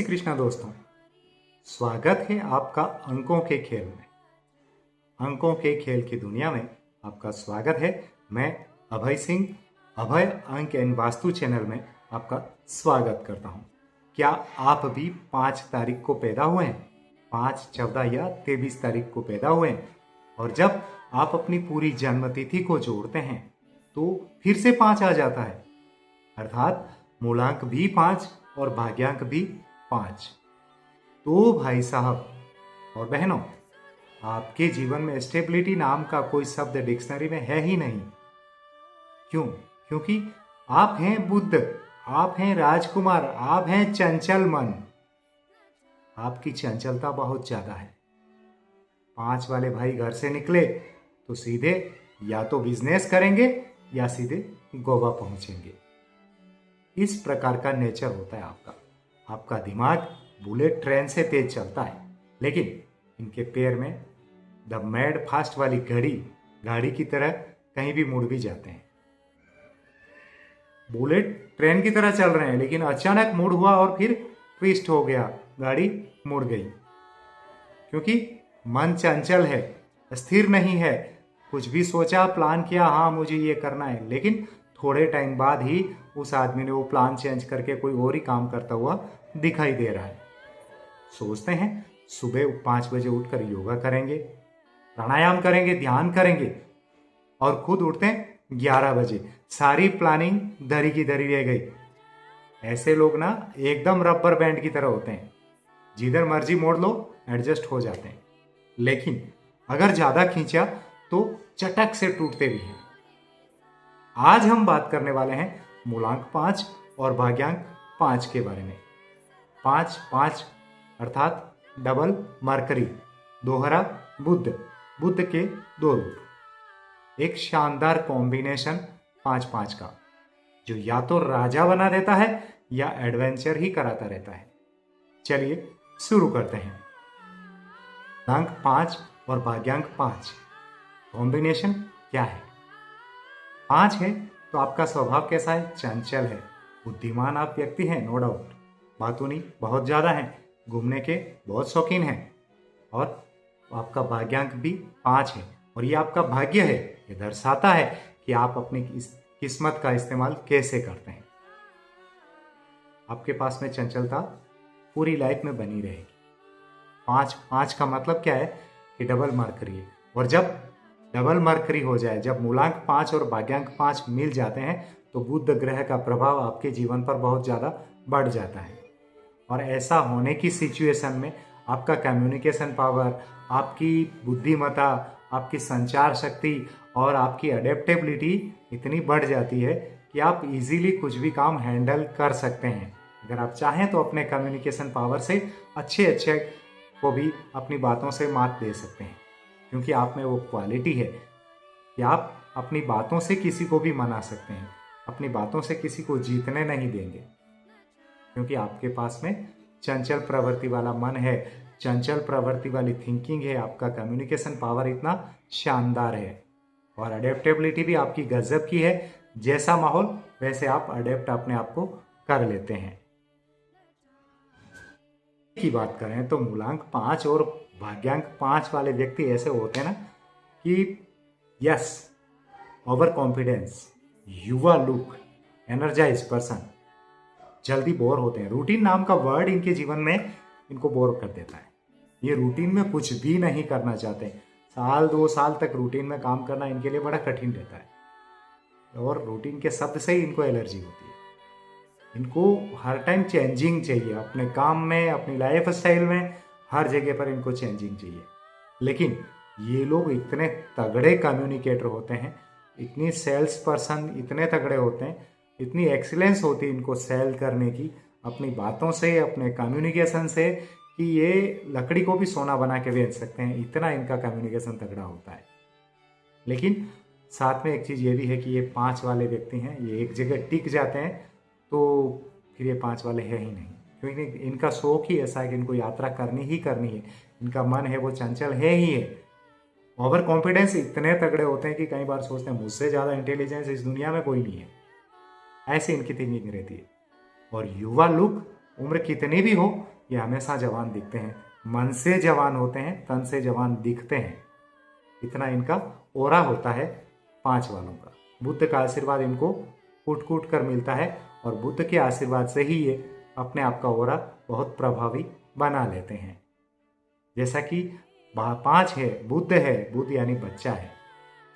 श्री कृष्णा दोस्तों, स्वागत है आपका अंकों के खेल में। अंकों के खेल की दुनिया में आपका स्वागत है। मैं अभय सिंह, अभय अंक एंड वास्तु चैनल में आपका स्वागत करता हूं। क्या आप भी 5 तारीख को पैदा हुए हैं? 5, 14 या 23 तारीख को पैदा हुए हैं? और जब आप अपनी पूरी जन्मतिथि को जोड़ते हैं तो फिर से 5 आ जाता है, अर्थात मूलांक भी 5 और भाग्यांक भी 5। तो भाई साहब और बहनों, आपके जीवन में स्टेबिलिटी नाम का कोई शब्द डिक्शनरी में है ही नहीं। क्यों? क्योंकि आप हैं बुद्ध, आप हैं राजकुमार, आप हैं चंचल मन। आपकी चंचलता बहुत ज्यादा है। 5 वाले भाई घर से निकले तो सीधे या तो बिजनेस करेंगे या सीधे गोवा पहुंचेंगे। इस प्रकार का नेचर होता है आपका। आपका दिमाग बुलेट ट्रेन से तेज चलता है, लेकिन इनके पैर में द मैड फास्ट वाली गाड़ी की तरह कहीं भी मुड़ भी जाते हैं। बुलेट ट्रेन की तरह चल रहे हैं, लेकिन अचानक मुड़ हुआ और फिर ट्विस्ट हो गया, गाड़ी मुड़ गई। क्योंकि मन चंचल है, स्थिर नहीं है। कुछ भी सोचा, प्लान किया, हाँ मुझे ये करना है, लेकिन थोड़े टाइम बाद ही उस आदमी ने वो प्लान चेंज करके कोई और ही काम करता हुआ दिखाई दे रहा है। सोचते हैं सुबह 5 बजे उठकर योगा करेंगे, प्राणायाम करेंगे, ध्यान करेंगे, और खुद उठते हैं 11 बजे। सारी प्लानिंग धरी की धरी रह गई। ऐसे लोग ना एकदम रबर बैंड की तरह होते हैं, जिधर मर्जी मोड़ लो एडजस्ट हो जाते हैं, लेकिन अगर ज्यादा खींचा तो चटक से टूटते भी हैं। आज हम बात करने वाले हैं मूलांक 5 और भाग्यांक 5 के बारे में। 5 5 अर्थात डबल मरकरी, दोहरा बुद्ध के 2 रूप। एक शानदार कॉम्बिनेशन 5-5 का, जो या तो राजा बना देता है या एडवेंचर ही कराता रहता है। चलिए शुरू करते हैं। अंक 5 और भाग्यांक 5 कॉम्बिनेशन क्या है? 5 है तो आपका स्वभाव कैसा है? चंचल है, बुद्धिमान आप व्यक्ति हैं, नो डाउट। बातूनी बहुत ज्यादा है, घूमने के बहुत शौकीन हैं, और आपका भाग्यांक भी 5 है, और ये आपका भाग्य है। ये दर्शाता है कि आप अपनी किस्मत का इस्तेमाल कैसे करते हैं। आपके पास में चंचलता पूरी लाइफ में बनी रहेगी। 5-5 का मतलब क्या है कि डबल मरकरी है, और जब डबल मरकरी हो जाए, जब मूलांक 5 और भाग्यांक 5 मिल जाते हैं, तो बुध ग्रह का प्रभाव आपके जीवन पर बहुत ज़्यादा बढ़ जाता है। और ऐसा होने की सिचुएशन में आपका कम्युनिकेशन पावर, आपकी बुद्धिमत्ता, आपकी संचार शक्ति और आपकी अडेप्टेबिलिटी इतनी बढ़ जाती है कि आप इजीली कुछ भी काम हैंडल कर सकते हैं। अगर आप चाहें तो अपने कम्युनिकेशन पावर से अच्छे को भी अपनी बातों से मात दे सकते हैं, क्योंकि आप में वो क्वालिटी है कि आप अपनी बातों से किसी को भी मना सकते हैं, अपनी बातों से किसी को जीतने नहीं देंगे, क्योंकि आपके पास में चंचल प्रवृत्ति वाला मन है, चंचल प्रवृत्ति वाली थिंकिंग है। आपका कम्युनिकेशन पावर इतना शानदार है, और अडेप्टेबिलिटी भी आपकी गजब की है। जैसा माहौल वैसे आप अडेप्ट अपने आप को कर लेते हैं। की बात करें तो मूलांक 5 और भाग्यांक 5 वाले व्यक्ति ऐसे होते हैं ना कि यस, ओवर कॉन्फिडेंस, युवा लुक, एनर्जाइज पर्सन, जल्दी बोर होते हैं। रूटीन नाम का वर्ड इनके जीवन में इनको बोर कर देता है। ये रूटीन में कुछ भी नहीं करना चाहते। 1-2 साल तक रूटीन में काम करना इनके लिए बड़ा कठिन रहता है, और रूटीन के शब्द से ही इनको एलर्जी होती है। इनको हर टाइम चेंजिंग चाहिए, अपने काम में, अपनी लाइफ स्टाइल में, हर जगह पर इनको चेंजिंग चाहिए। लेकिन ये लोग इतने तगड़े कम्युनिकेटर होते हैं, इतनी सेल्स पर्सन इतने तगड़े होते हैं, इतनी एक्सीलेंस होती है इनको सेल करने की अपनी बातों से, अपने कम्युनिकेशन से, कि ये लकड़ी को भी सोना बना के बेच सकते हैं। इतना इनका कम्युनिकेशन तगड़ा होता है। लेकिन साथ में एक चीज़ ये भी है कि ये 5 वाले व्यक्ति हैं, ये एक जगह टिक जाते हैं तो फिर ये 5 वाले है ही नहीं, क्योंकि इनका शौक ही ऐसा है कि इनको यात्रा करनी ही करनी है। इनका मन है वो चंचल है ही है। ओवर कॉन्फिडेंस इतने तगड़े होते हैं कि कई बार सोचते हैं मुझसे ज़्यादा इंटेलिजेंस इस दुनिया में कोई नहीं है, ऐसी इनकी थिंकिंग रहती है। और युवा लुक उम्र कितनी भी हो ये हमेशा जवान दिखते हैं। मन से जवान होते हैं, तन से जवान दिखते हैं। इतना इनका ओरा होता है 5 वालों का। बुद्ध का आशीर्वाद इनको कूट कूट कर मिलता है और बुद्ध के आशीर्वाद से ही ये अपने आप का ओरा बहुत प्रभावी बना लेते हैं। जैसा कि 5 है, बुद्ध यानी बच्चा है,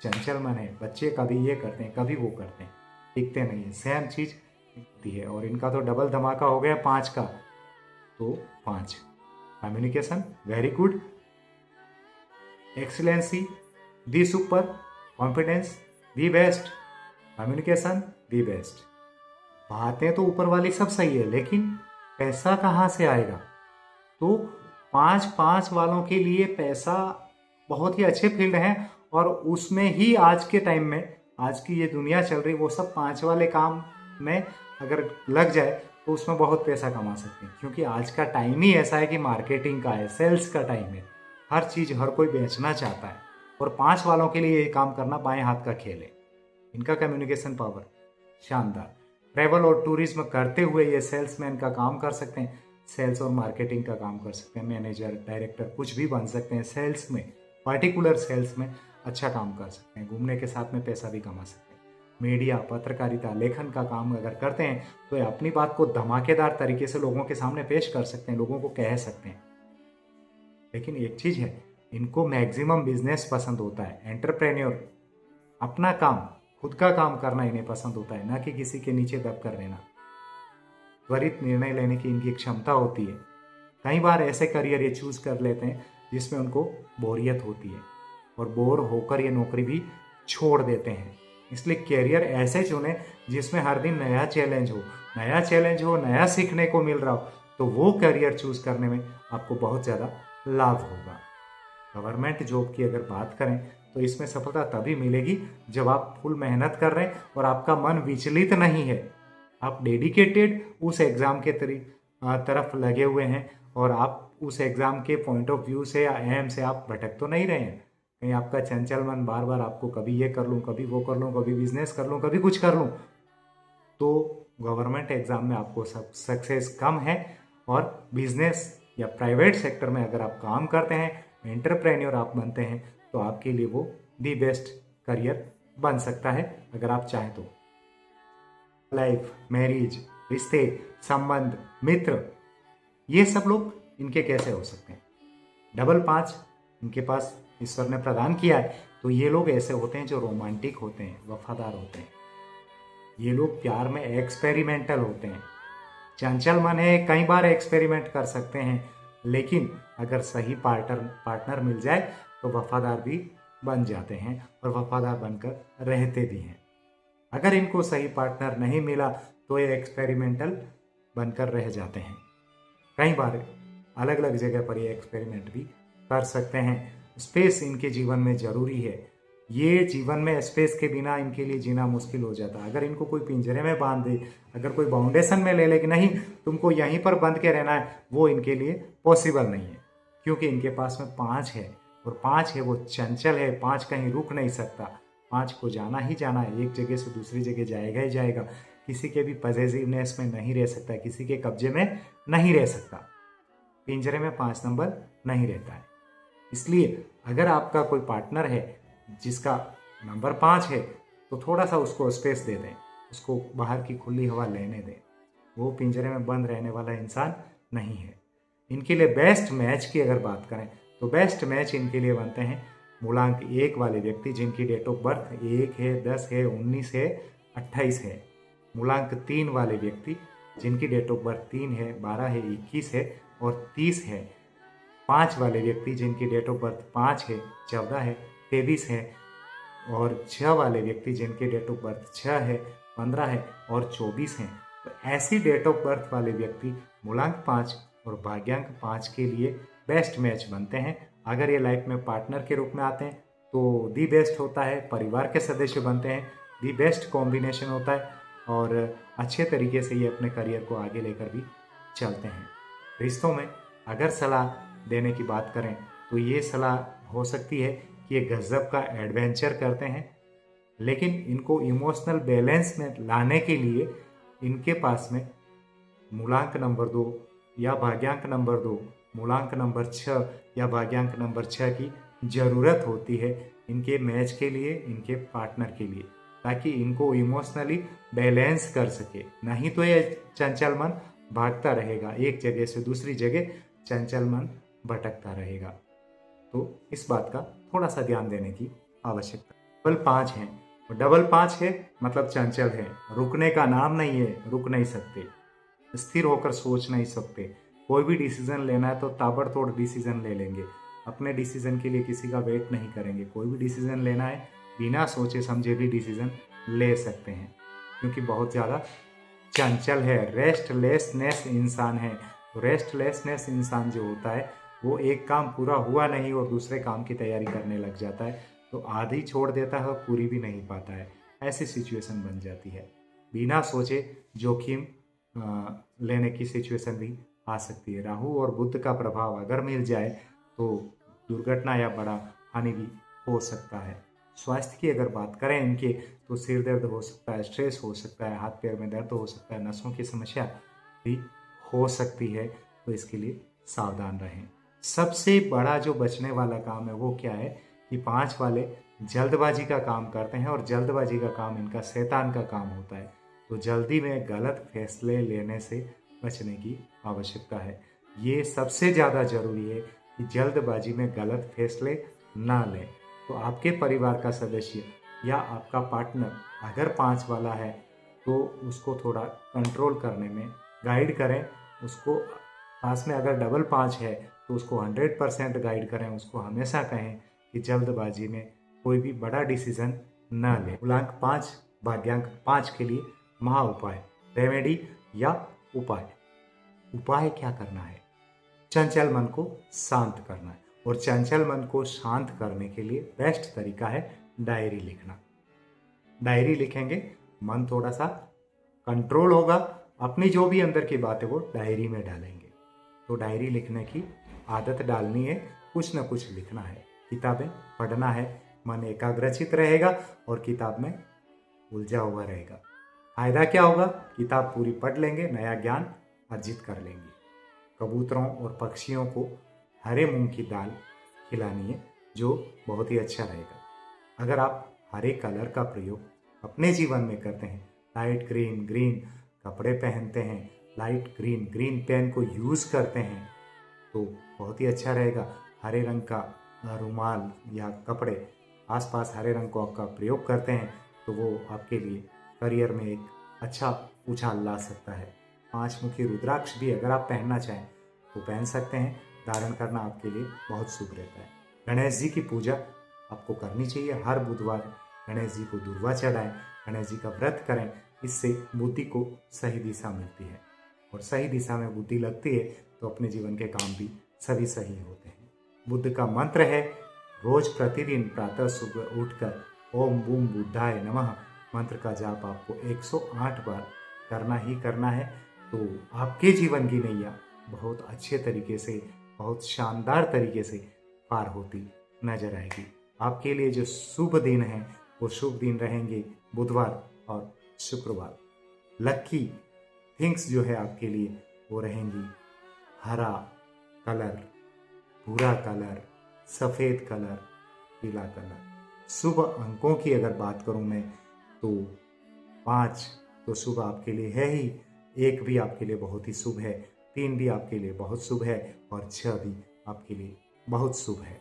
चंचल मन है, बच्चे कभी ये करते हैं कभी वो करते हैं, टिकते नहीं है, सेम चीज होती है। और इनका तो डबल धमाका हो गया 5 का। तो 5 communication very good, excellency the super, confidence the best, communication the best. बातें तो ऊपर वाली सब सही है, लेकिन पैसा कहाँ से आएगा? तो 5 वालों के लिए पैसा बहुत ही अच्छे फील्ड हैं और उसमें ही आज के टाइम में, आज की ये दुनिया चल रही, वो सब 5 वाले काम में अगर लग जाए तो उसमें बहुत पैसा कमा सकते हैं। क्योंकि आज का टाइम ही ऐसा है कि मार्केटिंग का है, सेल्स का टाइम है, हर चीज़ हर कोई बेचना चाहता है और 5 वालों के लिए ये काम करना बाएं हाथ का खेल है। इनका कम्युनिकेशन पावर शानदार। ट्रैवल और टूरिज्म करते हुए ये सेल्समैन का काम कर सकते हैं, सेल्स और मार्केटिंग का काम कर सकते हैं, मैनेजर डायरेक्टर कुछ भी बन सकते हैं। सेल्स में, पर्टिकुलर सेल्स में अच्छा काम कर सकते हैं, घूमने के साथ में पैसा भी कमा सकते हैं। मीडिया, पत्रकारिता, लेखन का काम अगर करते हैं तो ये अपनी बात को धमाकेदार तरीके से लोगों के सामने पेश कर सकते हैं, लोगों को कह सकते हैं। लेकिन एक चीज़ है, इनको मैक्सिमम बिजनेस पसंद होता है, एंटरप्रेन्योर, अपना काम, खुद का काम करना इन्हें पसंद होता है, ना कि किसी के नीचे दब कर रहना। त्वरित निर्णय लेने की इनकी क्षमता होती है। कई बार ऐसे करियर ये चूज कर लेते हैं जिसमें उनको बोरियत होती है और बोर होकर ये नौकरी भी छोड़ देते हैं। इसलिए कैरियर ऐसे चुने जिसमें हर दिन नया चैलेंज हो, नया सीखने को मिल रहा हो, तो वो करियर चूज करने में आपको बहुत ज़्यादा लाभ होगा। गवर्नमेंट जॉब की अगर बात करें तो इसमें सफलता तभी मिलेगी जब आप फुल मेहनत कर रहे हैं और आपका मन विचलित नहीं है, आप डेडिकेटेड उस एग्ज़ाम के तरफ लगे हुए हैं और आप उस एग्ज़ाम के पॉइंट ऑफ व्यू से या एम से आप भटक तो नहीं रहे हैं। कहीं आपका चंचल मन बार बार आपको कभी ये कर लूँ, कभी वो कर लूँ, कभी बिजनेस कर लूँ, कभी कुछ कर लूँ, तो गवर्नमेंट एग्ज़ाम में आपको सब सक्सेस कम है। और बिजनेस या प्राइवेट सेक्टर में अगर आप काम करते हैं, एंटरप्रेन्योर आप बनते हैं, तो आपके लिए वो दी बेस्ट करियर बन सकता है अगर आप चाहें तो। लाइफ, मैरिज, रिश्ते, संबंध, मित्र, ये सब लोग इनके कैसे हो सकते हैं? डबल 5 इनके पास ईश्वर ने प्रदान किया है। तो ये लोग ऐसे होते हैं जो रोमांटिक होते हैं, वफादार होते हैं। ये लोग प्यार में एक्सपेरिमेंटल होते हैं। चंचल मन है, कई बार एक्सपेरिमेंट कर सकते हैं, लेकिन अगर सही पार्टनर मिल जाए तो वफादार भी बन जाते हैं और वफादार बनकर रहते भी हैं। अगर इनको सही पार्टनर नहीं मिला तो ये एक्सपेरिमेंटल बनकर रह जाते हैं। कई बार अलग अलग जगह पर ये एक्सपेरिमेंट भी कर सकते हैं। स्पेस इनके जीवन में ज़रूरी है। ये जीवन में स्पेस के बिना इनके लिए जीना मुश्किल हो जाता है। अगर इनको कोई पिंजरे में बांध दे, अगर कोई बाउंडेशन में ले ले कि नहीं तुमको यहीं पर बंद के रहना है, वो इनके लिए पॉसिबल नहीं है। क्योंकि इनके पास में 5 है और 5 है, वो चंचल है, 5 कहीं रुक नहीं सकता, 5 को जाना ही जाना है, एक जगह से दूसरी जगह जाएगा ही जाएगा। किसी के भी पॉजेसिवनेस में नहीं रह सकता, किसी के कब्जे में नहीं रह सकता। पिंजरे में 5 नंबर नहीं रहता है। इसलिए अगर आपका कोई पार्टनर है जिसका नंबर 5 है तो थोड़ा सा उसको स्पेस दे दें, उसको बाहर की खुली हवा लेने दें। वो पिंजरे में बंद रहने वाला इंसान नहीं है। इनके लिए बेस्ट मैच की अगर बात करें तो बेस्ट मैच इनके लिए बनते हैं मूलांक 1 वाले व्यक्ति जिनकी डेट ऑफ बर्थ 1 है, 10 है, 19 है, 28 है। मूलांक 3 वाले व्यक्ति जिनकी डेट ऑफ बर्थ 3 है, 12 है, 21 है और 30 है। 5 वाले व्यक्ति जिनकी डेट ऑफ बर्थ 5 है, 14 है, 23 है और 6 वाले व्यक्ति जिनकी डेट ऑफ बर्थ 6 है, 15 है और 24 हैं। तो ऐसी डेट ऑफ बर्थ वाले व्यक्ति मूलांक 5 और भाग्यांक 5 के लिए बेस्ट मैच बनते हैं। अगर ये लाइफ में पार्टनर के रूप में आते हैं तो दी बेस्ट होता है, परिवार के सदस्य बनते हैं, दी बेस्ट कॉम्बिनेशन होता है और अच्छे तरीके से ये अपने करियर को आगे लेकर भी चलते हैं। रिश्तों में अगर सलाह देने की बात करें तो ये सलाह हो सकती है कि ये गजब का एडवेंचर करते हैं, लेकिन इनको इमोशनल बैलेंस में लाने के लिए इनके पास में मूलांक नंबर 2 या भाग्यांक नंबर 2, मूलांक नंबर 6 या भाग्यांक नंबर 6 की ज़रूरत होती है इनके मैच के लिए, इनके पार्टनर के लिए, ताकि इनको इमोशनली बैलेंस कर सके। नहीं तो ये चंचल मन भागता रहेगा, एक जगह से दूसरी जगह चंचल मन भटकता रहेगा। तो इस बात का थोड़ा सा ध्यान देने की आवश्यकता। डबल 5 है, डबल 5 है मतलब चंचल है, रुकने का नाम नहीं है, रुक नहीं सकते, स्थिर होकर सोच नहीं सकते। कोई भी डिसीजन लेना है तो ताबड़तोड़ डिसीजन ले लेंगे, अपने डिसीजन के लिए किसी का वेट नहीं करेंगे। कोई भी डिसीजन लेना है बिना सोचे समझे भी डिसीजन ले सकते हैं, क्योंकि बहुत ज़्यादा चंचल है, रेस्टलेसनेस इंसान है। रेस्टलेसनेस इंसान जो होता है वो एक काम पूरा हुआ नहीं और दूसरे काम की तैयारी करने लग जाता है, तो आधी छोड़ देता है और पूरी भी नहीं पाता है। ऐसी सिचुएशन बन जाती है। बिना सोचे जोखिम लेने की सिचुएशन भी आ सकती है। राहु और बुध का प्रभाव अगर मिल जाए तो दुर्घटना या बड़ा हानि भी हो सकता है। स्वास्थ्य की अगर बात करें इनके, तो सिर दर्द हो सकता है, स्ट्रेस हो सकता है, हाथ पैर में दर्द हो सकता है, नसों की समस्या भी हो सकती है, तो इसके लिए सावधान रहें। सबसे बड़ा जो बचने वाला काम है वो क्या है कि 5 वाले जल्दबाजी का काम करते हैं, और जल्दबाजी का काम इनका शैतान का काम होता है। तो जल्दी में गलत फैसले लेने से बचने की आवश्यकता है। ये सबसे ज़्यादा ज़रूरी है कि जल्दबाजी में गलत फैसले ना लें। तो आपके परिवार का सदस्य या आपका पार्टनर अगर 5 वाला है तो उसको थोड़ा कंट्रोल करने में गाइड करें। उसको पास में अगर डबल 5 है तो उसको 100% गाइड करें। उसको हमेशा कहें कि जल्दबाजी में कोई भी बड़ा डिसीजन न ले। मूलांक 5 भाग्यांक 5 के लिए महा उपाय, रेमेडी या उपाय। उपाय क्या करना है? चंचल मन को शांत करना है, और चंचल मन को शांत करने के लिए बेस्ट तरीका है डायरी लिखना। डायरी लिखेंगे मन थोड़ा सा कंट्रोल होगा, अपनी जो भी अंदर की बात है वो डायरी में डालेंगे। तो डायरी लिखने की आदत डालनी है, कुछ ना कुछ लिखना है, किताबें पढ़ना है, मन एकाग्रचित रहेगा और किताब में उलझा हुआ रहेगा। फायदा क्या होगा? किताब पूरी पढ़ लेंगे, नया ज्ञान अर्जित कर लेंगे। कबूतरों और पक्षियों को हरे मूंग की दाल खिलानी है, जो बहुत ही अच्छा रहेगा। अगर आप हरे कलर का प्रयोग अपने जीवन में करते हैं, लाइट ग्रीन ग्रीन कपड़े पहनते हैं, लाइट ग्रीन ग्रीन पेन को यूज़ करते हैं, तो बहुत ही अच्छा रहेगा। हरे रंग का रुमाल या कपड़े आसपास हरे रंग को आपका प्रयोग करते हैं, तो वो आपके लिए करियर में एक अच्छा उछाल ला सकता है। 5 मुखी रुद्राक्ष भी अगर आप पहनना चाहें तो पहन सकते हैं, धारण करना आपके लिए बहुत शुभ रहता है। गणेश जी की पूजा आपको करनी चाहिए। हर बुधवार गणेश जी को दूर्वा चढ़ाएं, गणेश जी का व्रत करें, इससे बुद्धि को सही दिशा मिलती है, और सही दिशा में बुद्धि लगती है तो अपने जीवन के काम भी सभी सही होते हैं। बुद्ध का मंत्र है, रोज प्रतिदिन प्रातः सुबह उठकर ओम बूम बुद्धाय नमः मंत्र का जाप आपको 108 बार करना ही करना है। तो आपके जीवन की नैया बहुत अच्छे तरीके से, बहुत शानदार तरीके से पार होती नजर आएगी। आपके लिए जो शुभ दिन है वो शुभ दिन रहेंगे बुधवार और शुक्रवार। लकी थिंग्स जो है आपके लिए वो रहेंगी हरा कलर, भूरा कलर, सफ़ेद कलर, पीला कलर। शुभ अंकों की अगर बात करूं मैं तो 5 तो शुभ आपके लिए है ही, 1 भी आपके लिए बहुत ही शुभ है, 3 भी आपके लिए बहुत शुभ है, और 6 भी आपके लिए बहुत शुभ है।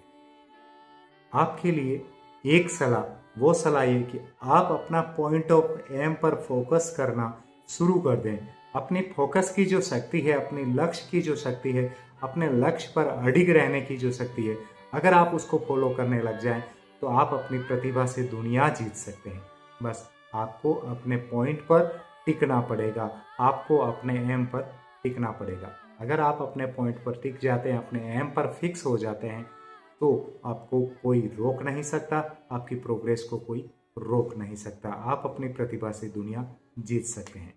आपके लिए एक सलाह, वो सलाह ये कि आप अपना पॉइंट ऑफ एम पर फोकस करना शुरू कर दें। अपनी फोकस की जो शक्ति है, अपने लक्ष्य की जो शक्ति है, अपने लक्ष्य पर अडिग रहने की जो शक्ति है, अगर आप उसको फॉलो करने लग जाएं तो आप अपनी प्रतिभा से दुनिया जीत सकते हैं। बस आपको अपने पॉइंट पर टिकना पड़ेगा, आपको अपने एम पर टिकना पड़ेगा। अगर आप अपने पॉइंट पर टिक जाते हैं, अपने एम पर फिक्स हो जाते हैं, तो आपको कोई रोक नहीं सकता, आपकी प्रोग्रेस को कोई रोक नहीं सकता। आप अपनी प्रतिभा से दुनिया जीत सकते हैं।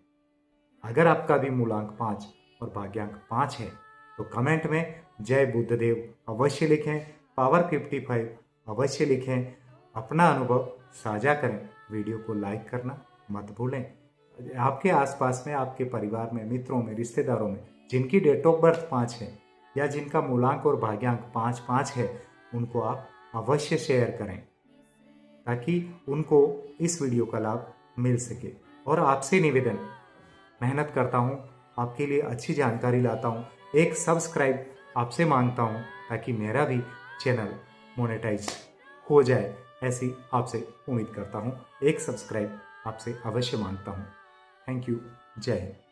अगर आपका भी मूलांक 5 और भाग्यांक 5 है तो कमेंट में जय बुद्धदेव अवश्य लिखें, पावर 55 अवश्य लिखें, अपना अनुभव साझा करें, वीडियो को लाइक करना मत भूलें। आपके आसपास में, आपके परिवार में, मित्रों में, रिश्तेदारों में जिनकी डेट ऑफ बर्थ 5 है या जिनका मूलांक और भाग्यांक 5-5 है, उनको आप अवश्य शेयर करें ताकि उनको इस वीडियो का लाभ मिल सके। और आपसे निवेदन, मेहनत करता हूँ, आपके लिए अच्छी जानकारी लाता हूँ, एक सब्सक्राइब आपसे मांगता हूँ ताकि मेरा भी चैनल मोनेटाइज हो जाए, ऐसी आपसे उम्मीद करता हूँ। एक सब्सक्राइब आपसे अवश्य मांगता हूँ। Thank you. जय हिंद।